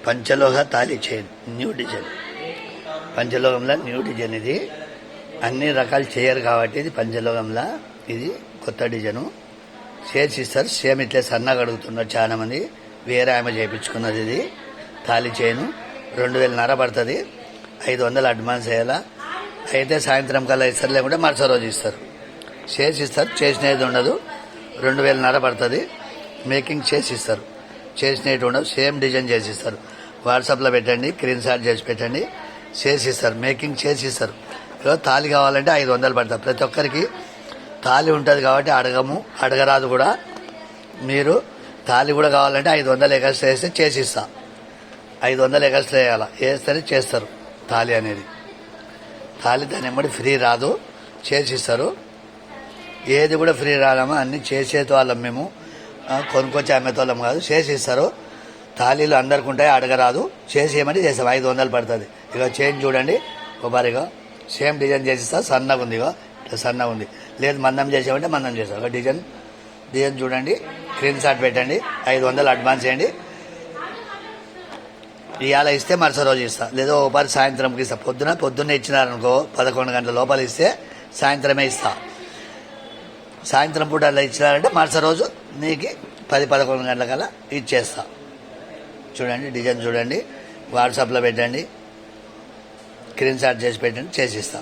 పంచలోహ తాళి chain new design. పంచలోహంలో new design ఇది. అన్ని రకాలు చేయరు కాబట్టి ఇది పంచలోహంలో ఇది కొత్త డిజైను చేసిస్తారు. సేమ్ ఇట్లే సన్నగా అడుగుతున్నారు చాలా మంది. వేరే ఆమె చేయించుకున్నది ఇది తాళి చైను. 2000 పడుతుంది. 500 అడ్వాన్స్ వేయాలా. అయితే సాయంత్రం కల్లా ఇస్తారు, లేకుంటే మరుసటి రోజు ఇస్తారు. చేసిస్తారు, చేసినది ఉండదు. 2000 పడుతుంది. మేకింగ్ చేసిస్తారు, చేసినట్టు ఉండదు. సేమ్ డిజైన్ చేసిస్తారు. వాట్సాప్లో పెట్టండి, స్క్రీన్ షాట్ చేసి పెట్టండి, చేసిస్తారు. మేకింగ్ చేసిస్తారు. తాళి కావాలంటే 500 పడుతుంది. ప్రతి ఒక్కరికి తాళి ఉంటుంది కాబట్టి అడగరాదు కూడా. మీరు తాళి కూడా కావాలంటే 500 ఎక్స్ట్రా వేస్తే చేసిస్తా. 500 ఎక్స్ట్రా వేయాలా, వేస్తేనే చేస్తారు తాళి అనేది. తాళి దాని ఎమ్మడి ఫ్రీ రాదు, చేసిస్తారు. ఏది కూడా ఫ్రీ రాదమ్మా, అన్ని చేసేది వాళ్ళం మేము, కొనుక్కొచ్చి అమ్మేతోళ్ళం కాదు. చేసిస్తారు. తాళీలు అందరికి ఉంటాయి, అడగరాదు. చేసేయమని చేస్తాం. 500 పడుతుంది. ఇక చైన్ చూడండి ఒకసారిగా సేమ్ డిజైన్ చేసిస్తా. సన్నగా ఉంది, ఇట్లా సన్నగా ఉంది. లేదు మందం చేసామంటే మందం చేస్తాం. ఒక డిజైన్ చూడండి, స్క్రీన్ షాట్ పెట్టండి, 500 అడ్వాన్స్ చేయండి. ఇవాళ ఇస్తే మరుసటి రోజు ఇస్తా, లేదో ఒకసారి సాయంత్రంకి ఇస్తా. పొద్దున్నే ఇచ్చినారనుకో 11 గంటల లోపల ఇస్తే సాయంత్రమే ఇస్తా. సాయంత్రం పూట అలా ఇచ్చినారంటే మరుసటి రోజు నీకు 10-11 గంటల కల్లా ఇచ్చేస్తా. చూడండి డిజైన్ చూడండి, వాట్సాప్లో పెట్టండి, స్క్రీన్ షాట్ చేసి పెట్టండి, చేసిస్తా.